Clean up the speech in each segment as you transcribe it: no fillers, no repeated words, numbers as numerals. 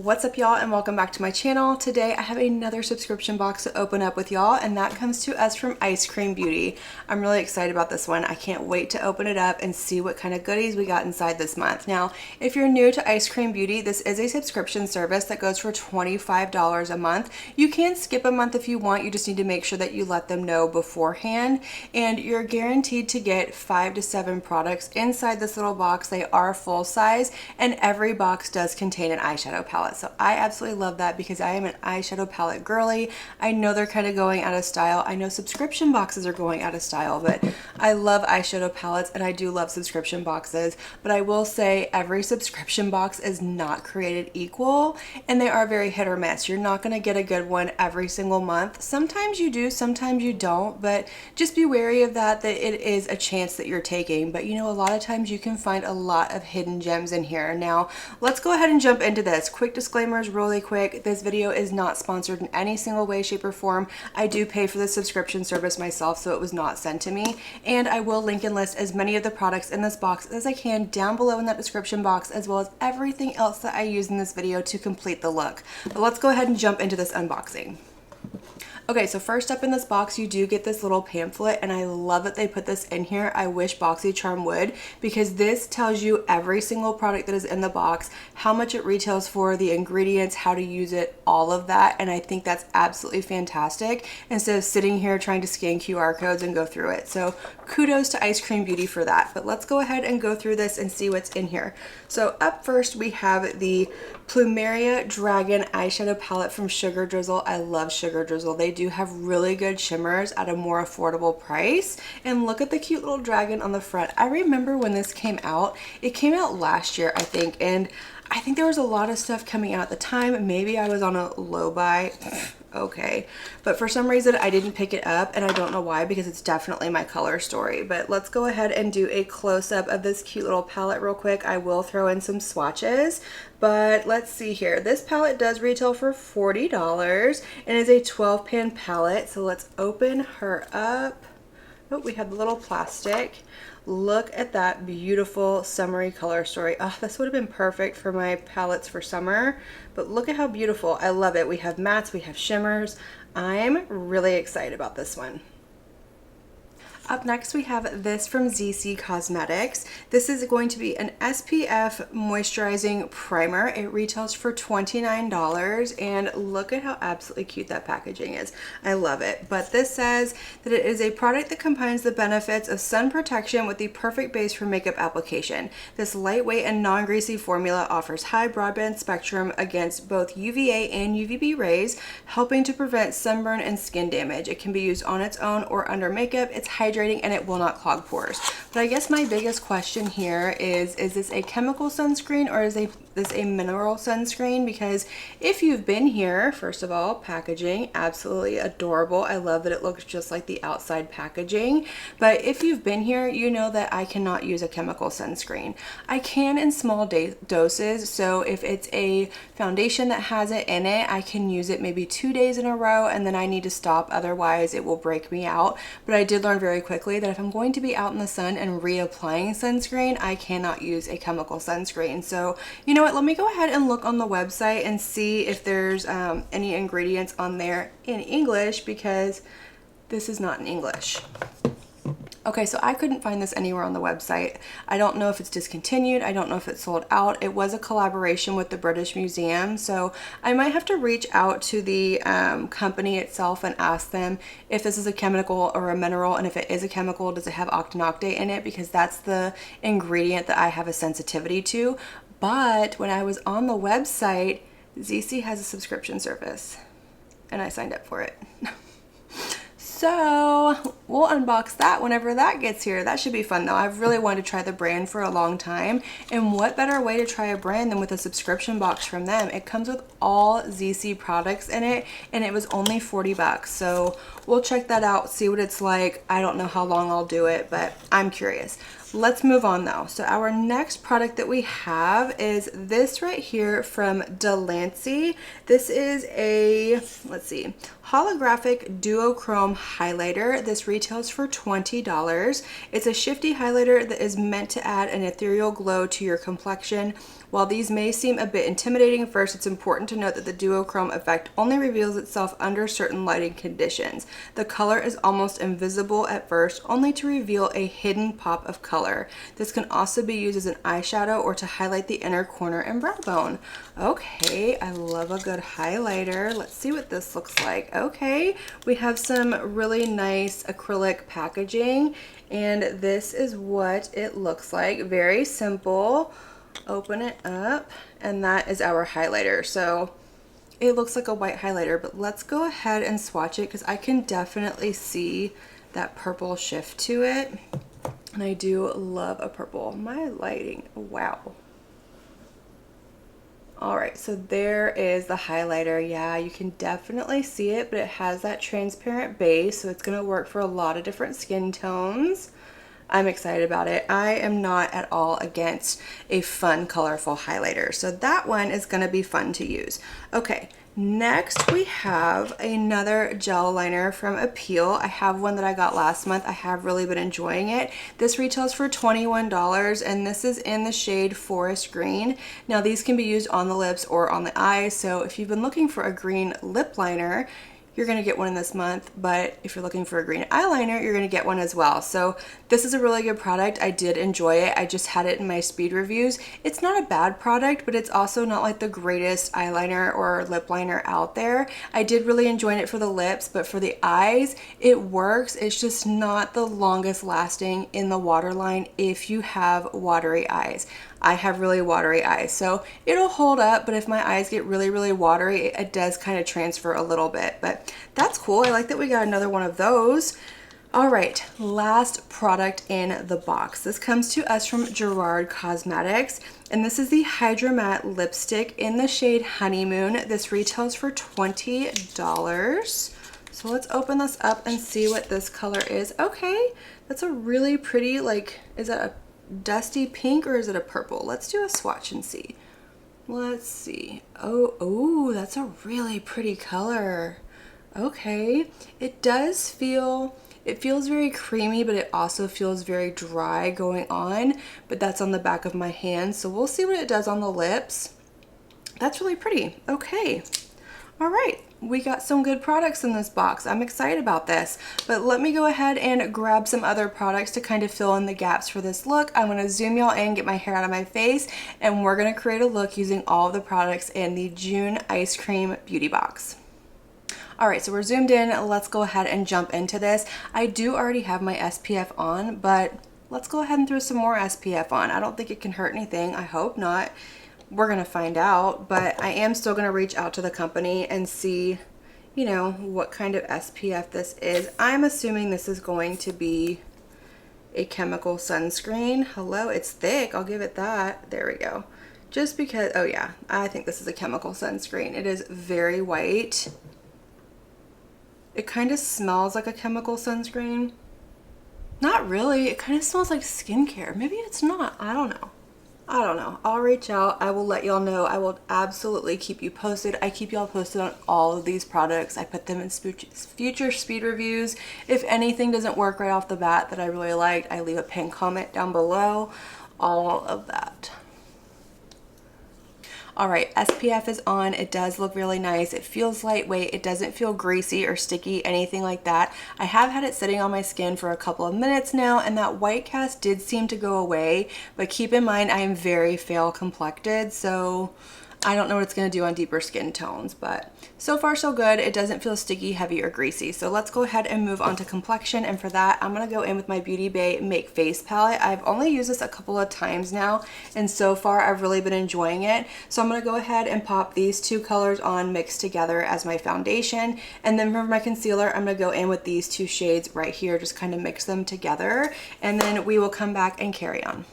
What's up, y'all, and welcome back to my channel. Today I have another subscription box to open up with y'all, and that comes to us from Eyescream Beauty. I'm really excited about this one. I can't wait to open it up and see what kind of goodies we got inside this month. Now, if you're new to Eyescream Beauty, this is a subscription service that goes for $25 a month. You can skip a month if you want. You just need to make sure that you let them know beforehand, and you're guaranteed to get 5 to 7 products inside this little box. They are full size, and every box does contain an eyeshadow palette. So I absolutely love that because I am an eyeshadow palette girly. I know they're kind of going out of style. I know subscription boxes are going out of style, but I love eyeshadow palettes and I do love subscription boxes. But I will say every subscription box is not created equal, and they are very hit or miss. You're not going to get a good one every single month. Sometimes you do, sometimes you don't, but just be wary of that it is a chance that you're taking. But you know, a lot of times you can find a lot of hidden gems in here. Now, let's go ahead and jump into this. Quick disclaimers really quick. This video is not sponsored in any single way, shape, or form. I do pay for the subscription service myself, so it was not sent to me. And I will link and list as many of the products in this box as I can down below in that description box, as well as everything else that I use in this video to complete the look. But let's go ahead and jump into this unboxing. Okay, so first up in this box, you do get this little pamphlet, and I love that they put this in here. I wish BoxyCharm would, because this tells you every single product that is in the box, how much it retails for, the ingredients, how to use it, all of that, and I think that's absolutely fantastic instead of sitting here trying to scan QR codes and go through it. So kudos to Eyescream Beauty for that. But let's go ahead and go through this and see what's in here. So up first, we have the Plumeria Dragon eyeshadow palette from Sugar Drizzle. I love Sugar Drizzle. They do have really good shimmers at a more affordable price. And look at the cute little dragon on the front. I remember when this came out. It came out last year, I think, and I think there was a lot of stuff coming out at the time. Maybe I was on a low buy. Okay, but for some reason I didn't pick it up, and I don't know why, because it's definitely my color story. But let's go ahead and do a close-up of this cute little palette real quick. I will throw in some swatches, but let's see here. This palette does retail for $40 and is a 12-pan palette. So let's open her up. Oh, we have the little plastic. Look at that beautiful summery color story. Oh, this would have been perfect for my palettes for summer, but look at how beautiful. I love it. We have mattes, we have shimmers. I'm really excited about this one. Up next, we have this from Zeesea Cosmetics. This is going to be an SPF Moisturizing Primer. It retails for $29, and look at how absolutely cute that packaging is. I love it. But this says that it is a product that combines the benefits of sun protection with the perfect base for makeup application. This lightweight and non-greasy formula offers high broadband spectrum against both UVA and UVB rays, helping to prevent sunburn and skin damage. It can be used on its own or under makeup. It's hydrating and it will not clog pores. But I guess my biggest question here is this a chemical sunscreen or is this a mineral sunscreen? Because if you've been here, first of all, packaging, absolutely adorable. I love that it looks just like the outside packaging. But if you've been here, you know that I cannot use a chemical sunscreen. I can in small doses. So if it's a foundation that has it in it, I can use it maybe 2 days in a row and then I need to stop. Otherwise, it will break me out. But I did learn very quickly that if I'm going to be out in the sun and reapplying sunscreen, I cannot use a chemical sunscreen. So you know what, let me go ahead and look on the website and see if there's any ingredients on there in English, because this is not in English. Okay, so I couldn't find this anywhere on the website. I don't know if it's discontinued. I don't know if it's sold out. It was a collaboration with the British Museum, so I might have to reach out to the company itself and ask them if this is a chemical or a mineral, and if it is a chemical, does it have octanoxate in it, because that's the ingredient that I have a sensitivity to. But when I was on the website, Zeesea has a subscription service, and I signed up for it. So we'll unbox that whenever that gets here. That should be fun though. I've really wanted to try the brand for a long time, and what better way to try a brand than with a subscription box from them. It comes with all Zeesea products in it, and it was only 40 bucks. So we'll check that out, see what it's like. I don't know how long I'll do it, but I'm curious. Let's move on though. So our next product that we have is this right here from Delancey. This is a, let's see, Holographic Duochrome highlighter. This retails for $20. It's a shifty highlighter that is meant to add an ethereal glow to your complexion. While these may seem a bit intimidating at first, it's important to note that the duochrome effect only reveals itself under certain lighting conditions. The color is almost invisible at first, only to reveal a hidden pop of color. This can also be used as an eyeshadow or to highlight the inner corner and brow bone. Okay, I love a good highlighter. Let's see what this looks like. Okay, we have some really nice acrylic packaging, and this is what it looks like. Very simple. Open it up, and that is our highlighter. So it looks like a white highlighter, but let's go ahead and swatch it because I can definitely see that purple shift to it, and I do love a purple. My lighting, wow. All right, so there is the highlighter. Yeah, you can definitely see it, but it has that transparent base, so it's gonna work for a lot of different skin tones. I'm excited about it. I am not at all against a fun, colorful highlighter, so that one is gonna be fun to use. Okay, next we have another gel liner from Appeal. I have one that I got last month. I have really been enjoying it. This retails for $21, and this is in the shade Forest Green. Now these can be used on the lips or on the eyes, so if you've been looking for a green lip liner, you're gonna get one this month, but if you're looking for a green eyeliner, you're gonna get one as well. So this is a really good product. I did enjoy it. I just had it in my speed reviews. It's not a bad product, but it's also not like the greatest eyeliner or lip liner out there. I did really enjoy it for the lips, but for the eyes, it works. It's just not the longest lasting in the waterline if you have watery eyes. I have really watery eyes, so it'll hold up, but if my eyes get really, really watery, it does kind of transfer a little bit, but that's cool. I like that we got another one of those. All right, last product in the box. This comes to us from Gerard Cosmetics, and this is the Hydra Matte Lipstick in the shade Honeymoon. This retails for $20. So let's open this up and see what this color is. Okay, that's a really pretty, like, is that a dusty pink or is it a purple? Let's do a swatch and see. Let's see. Oh, that's a really pretty color. Okay, it does feel, it feels very creamy, but it also feels very dry going on, but that's on the back of my hand, so we'll see what it does on the lips. That's really pretty. Okay. All right, we got some good products in this box. I'm excited about this, but let me go ahead and grab some other products to kind of fill in the gaps for this look. I'm gonna zoom y'all in, get my hair out of my face, and we're gonna create a look using all of the products in the June Ice Cream Beauty Box. All right, so we're zoomed in. Let's go ahead and jump into this. I do already have my SPF on, but let's go ahead and throw some more SPF on. I don't think it can hurt anything. I hope not. We're gonna find out, but I am still gonna reach out to the company and see, you know, what kind of SPF this is. I'm assuming this is going to be a chemical sunscreen. Hello, it's thick, I'll give it that. There we go. Just because, oh yeah, I think this is a chemical sunscreen. It is very white. It kind of smells like a chemical sunscreen. Not really, it kind of smells like skincare. Maybe it's not, I don't know. I'll reach out. I will let y'all know. I will absolutely keep you posted. I keep y'all posted on all of these products. I put them in future speed reviews. If anything doesn't work right off the bat that I really liked, I leave a pinned comment down below. All of that. All right, SPF is on. It does look really nice. It feels lightweight. It doesn't feel greasy or sticky, anything like that. I have had it sitting on my skin for a couple of minutes now, and that white cast did seem to go away, but keep in mind I am very pale complected, so I don't know what it's gonna do on deeper skin tones, but so far so good. It doesn't feel sticky, heavy, or greasy. So let's go ahead and move on to complexion, and for that, I'm gonna go in with my Beauty Bay Make Face palette. I've only used this a couple of times now, and so far I've really been enjoying it. So I'm gonna go ahead and pop these two colors on mixed together as my foundation, and then for my concealer, I'm gonna go in with these two shades right here, just kind of mix them together, and then we will come back and carry on.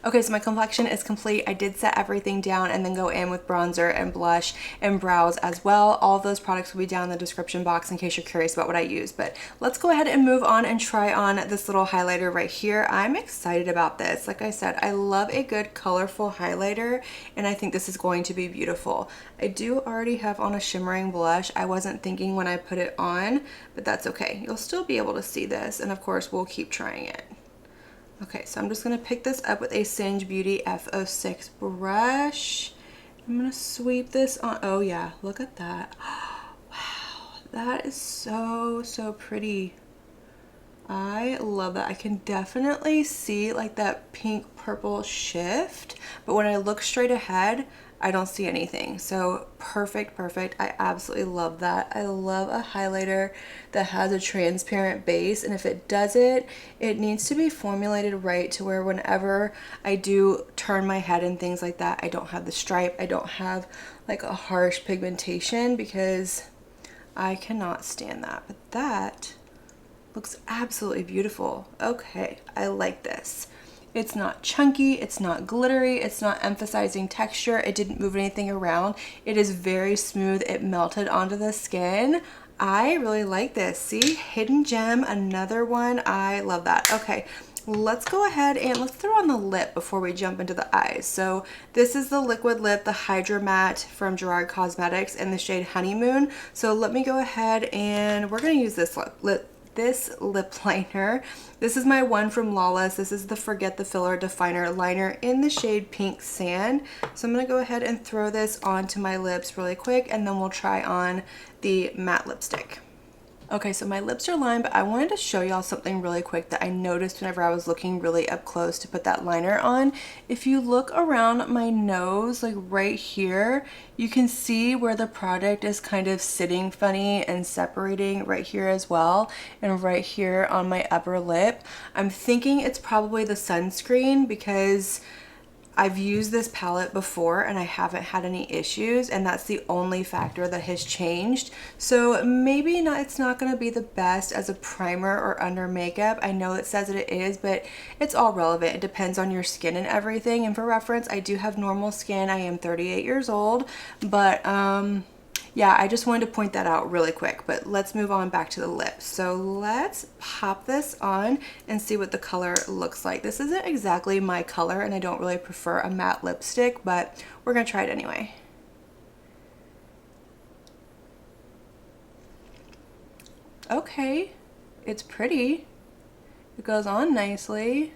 Okay, so my complexion is complete. I did set everything down and then go in with bronzer and blush and brows as well. All of those products will be down in the description box in case you're curious about what I use. But let's go ahead and move on and try on this little highlighter right here. I'm excited about this. Like I said, I love a good colorful highlighter, and I think this is going to be beautiful. I do already have on a shimmering blush. I wasn't thinking when I put it on, but that's okay. You'll still be able to see this, and of course we'll keep trying it. Okay, so I'm just going to pick this up with a Singe Beauty F06 brush. I'm going to sweep this on. Oh yeah, look at that. Wow, that is so, so pretty. I love that. I can definitely see like that pink purple shift, but when I look straight ahead, I don't see anything. So perfect, perfect. I absolutely love that. I love a highlighter that has a transparent base, and if it does it, it needs to be formulated right to where whenever I do turn my head and things like that, I don't have the stripe, I don't have like a harsh pigmentation, because I cannot stand that. But that looks absolutely beautiful. Okay, I like this. It's not chunky, it's not glittery, it's not emphasizing texture, it didn't move anything around. It is very smooth, it melted onto the skin. I really like this. See, hidden gem, another one. I love that. Okay, let's go ahead and let's throw on the lip before we jump into the eyes. So this is the liquid lip, the Hydra Matte from Gerard Cosmetics in the shade Honeymoon. So let me go ahead and we're gonna use this lip liner. This is my one from Lawless. This is the Forget the Filler Definer Liner in the shade Pink Sand. So I'm going to go ahead and throw this onto my lips really quick, and then we'll try on the matte lipstick. Okay, so my lips are lined, but I wanted to show y'all something really quick that I noticed whenever I was looking really up close to put that liner on. If you look around my nose, like right here, you can see where the product is kind of sitting funny and separating right here as well, and right here on my upper lip. I'm thinking it's probably the sunscreen, because I've used this palette before and I haven't had any issues, and that's the only factor that has changed. So maybe not, it's not going to be the best as a primer or under makeup. I know it says that it is, but it's all relevant. It depends on your skin and everything. And for reference, I do have normal skin. I am 38 years old, but yeah, I just wanted to point that out really quick. But let's move on back to the lips. So let's pop this on and see what the color looks like. This isn't exactly my color, and I don't really prefer a matte lipstick, but we're gonna try it anyway. Okay, it's pretty. It goes on nicely.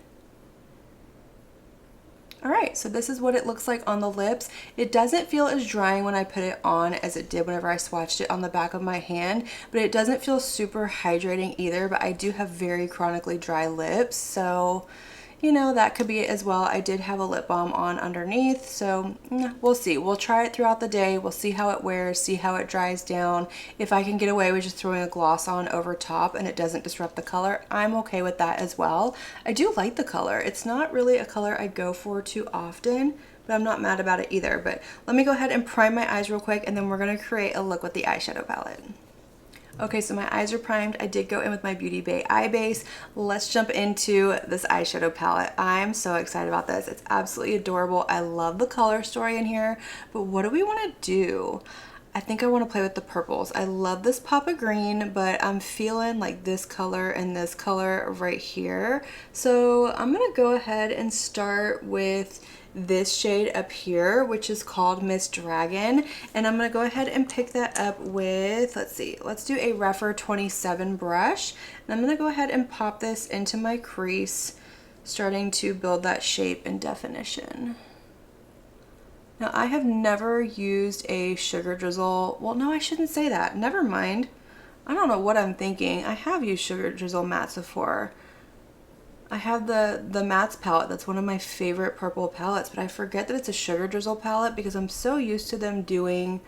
Alright, so this is what it looks like on the lips. It doesn't feel as drying when I put it on as it did whenever I swatched it on the back of my hand, but it doesn't feel super hydrating either. But I do have very chronically dry lips, so you know, that could be it as well. I did have a lip balm on underneath, so we'll see. We'll try it throughout the day. We'll see how it wears, see how it dries down. If I can get away with just throwing a gloss on over top and it doesn't disrupt the color, I'm okay with that as well. I do like the color. It's not really a color I go for too often, but I'm not mad about it either. But let me go ahead and prime my eyes real quick, and then we're going to create a look with the eyeshadow palette. Okay, so my eyes are primed. I did go in with my Beauty Bay eye base. Let's jump into this eyeshadow palette. I'm so excited about this. It's absolutely adorable. I love the color story in here, but what do we want to do? I think I want to play with the purples. I love this pop of green, but I'm feeling like this color and this color right here. So I'm going to go ahead and start with this shade up here, which is called Miss Dragon, and I'm going to go ahead and pick that up with, let's see, let's do a Rephr 27 brush, and I'm going to go ahead and pop this into my crease, starting to build that shape and definition. Now, I have never used a sugar drizzle. Well, no, I shouldn't say that. Never mind. I don't know what I'm thinking. I have used sugar drizzle mattes before. I have the mattes palette. That's one of my favorite purple palettes, but I forget that it's a sugar drizzle palette because I'm so used to them doing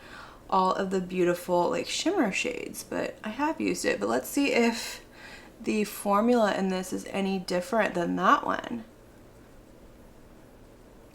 all of the beautiful like shimmer shades, but I have used it. But let's see if the formula in this is any different than that one.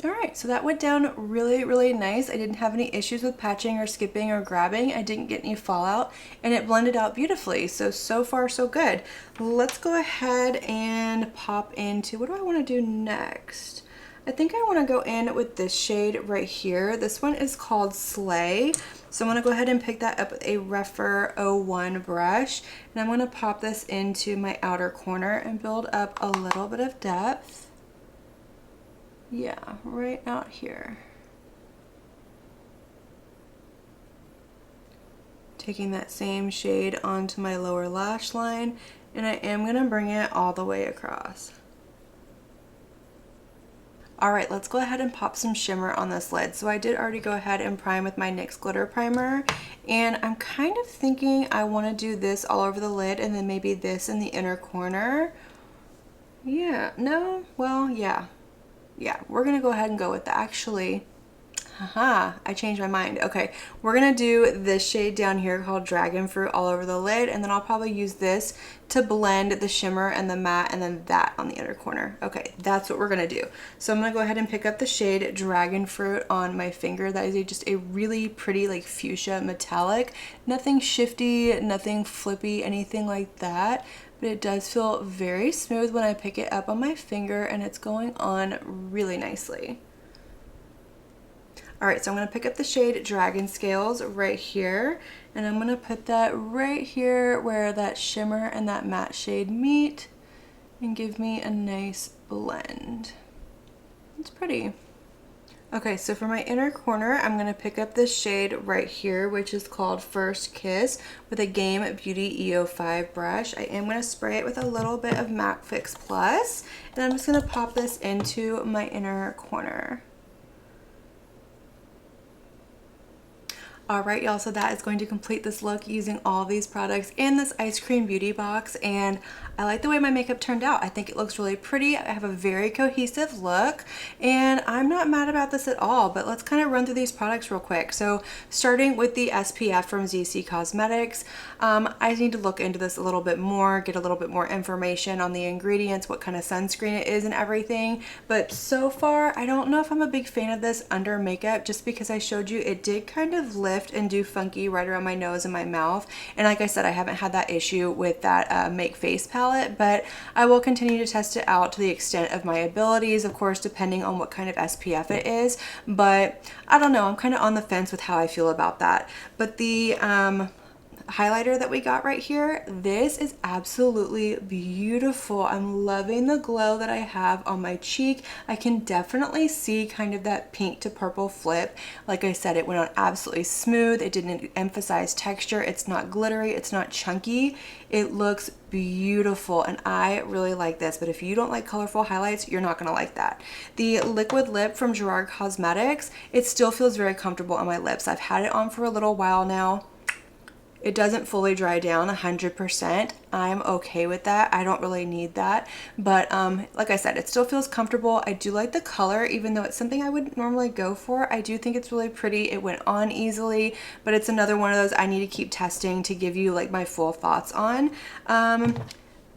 Alright, so that went down really, really nice. I didn't have any issues with patching or skipping or grabbing. I didn't get any fallout, and it blended out beautifully. So far, so good. Let's go ahead and pop into, what do I want to do next? I think I want to go in with this shade right here. This one is called Slay. So I'm going to go ahead and pick that up with a Rephr 01 brush. And I'm going to pop this into my outer corner and build up a little bit of depth. Yeah, right out here. Taking that same shade onto my lower lash line, and I am going to bring it all the way across. Alright, let's go ahead and pop some shimmer on this lid. So I did already go ahead and prime with my NYX Glitter Primer, and I'm kind of thinking I want to do this all over the lid and then maybe this in the inner corner. Yeah, no, well, yeah, we're going to go ahead and go with that. Actually, haha, I changed my mind. Okay, we're gonna do this shade down here called Dragon Fruit all over the lid, and then I'll probably use this to blend the shimmer and the matte, and then that on the inner corner. Okay, that's what we're gonna do. So I'm gonna go ahead and pick up the shade Dragon Fruit on my finger. That is just a really pretty like fuchsia metallic. Nothing shifty, nothing flippy, anything like that. But it does feel very smooth when I pick it up on my finger, and it's going on really nicely. Alright, so I'm going to pick up the shade Dragon Scales right here, and I'm going to put that right here where that shimmer and that matte shade meet and give me a nice blend. It's pretty. Okay, so for my inner corner, I'm going to pick up this shade right here, which is called First Kiss, with a Game Beauty EO5 brush. I am going to spray it with a little bit of MAC Fix Plus, and I'm just going to pop this into my inner corner. Alright y'all, so that is going to complete this look using all these products in this Eyescream beauty box, and I like the way my makeup turned out. I think it looks really pretty. I have a very cohesive look, and I'm not mad about this at all, but let's kind of run through these products real quick. So starting with the SPF from Zeesea Cosmetics, I need to look into this a little bit more, get a little bit more information on the ingredients, what kind of sunscreen it is and everything, but so far I don't know if I'm a big fan of this under makeup, just because I showed you it did kind of lift and do funky right around my nose and my mouth, and like I said, I haven't had that issue with that Make Face palette, but I will continue to test it out to the extent of my abilities, of course depending on what kind of SPF it is, but I don't know, I'm kind of on the fence with how I feel about that. But the highlighter that we got right here, this is absolutely beautiful. I'm loving the glow that I have on my cheek. I can definitely see kind of that pink to purple flip. Like I said, it went on absolutely smooth. It didn't emphasize texture. It's not glittery. It's not chunky. It looks beautiful, and I really like this, but if you don't like colorful highlights, you're not gonna like that. The liquid lip from Gerard Cosmetics, it still feels very comfortable on my lips. I've had it on for a little while now. It doesn't fully dry down 100%. I'm okay with that. I don't really need that. But like I said, it still feels comfortable. I do like the color, even though it's something I would normally go for. I do think it's really pretty. It went on easily, but it's another one of those I need to keep testing to give you like my full thoughts on.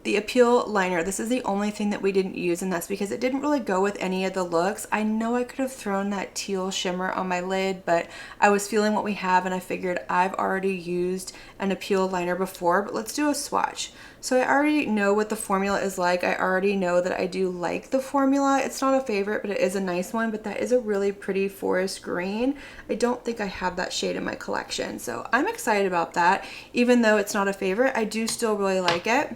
The Appeal liner, this is the only thing that we didn't use, and that's because it didn't really go with any of the looks. I know I could have thrown that teal shimmer on my lid, but I was feeling what we have, and I figured I've already used an Appeal liner before, but let's do a swatch. So I already know what the formula is like. I already know that I do like the formula. It's not a favorite, but it is a nice one, but that is a really pretty forest green. I don't think I have that shade in my collection, so I'm excited about that. Even though it's not a favorite, I do still really like it.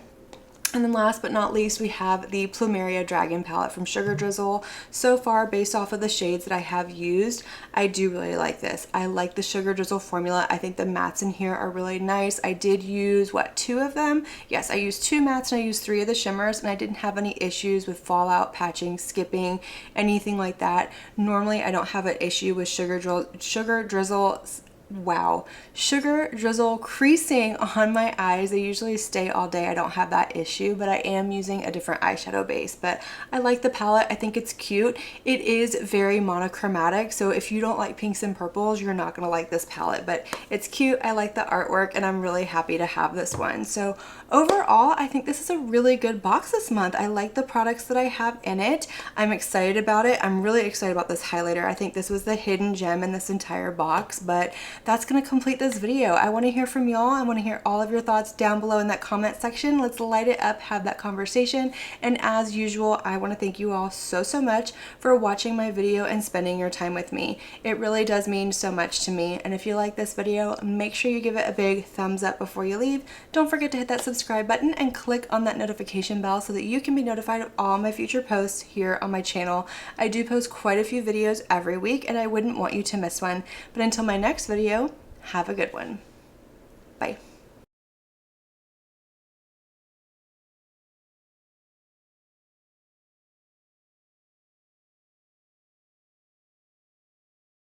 And then last but not least, we have the Plumeria Dragon palette from Sugar Drizzle. So far, based off of the shades that I have used, I do really like this. I like the Sugar Drizzle formula. I think the mattes in here are really nice. I did use, what, 2 of them? Yes, I used 2 mattes and I used 3 of the shimmers, and I didn't have any issues with fallout, patching, skipping, anything like that. Normally, I don't have an issue with Sugar Drizzle creasing on my eyes. They usually stay all day. I don't have that issue, but I am using a different eyeshadow base. But I like the palette. I think it's cute. It is very monochromatic, so if you don't like pinks and purples, you're not gonna like this palette, but it's cute. I like the artwork, and I'm really happy to have this one. So overall, I think this is a really good box this month. I like the products that I have in it. I'm excited about it. I'm really excited about this highlighter. I think this was the hidden gem in this entire box, but that's gonna complete this video. I wanna hear from y'all. I wanna hear all of your thoughts down below in that comment section. Let's light it up, have that conversation. And as usual, I wanna thank you all so much for watching my video and spending your time with me. It really does mean so much to me. And if you like this video, make sure you give it a big thumbs up before you leave. Don't forget to hit that subscribe button and click on that notification bell so that you can be notified of all my future posts here on my channel. I do post quite a few videos every week and I wouldn't want you to miss one. But until my next video, have a good one. Bye.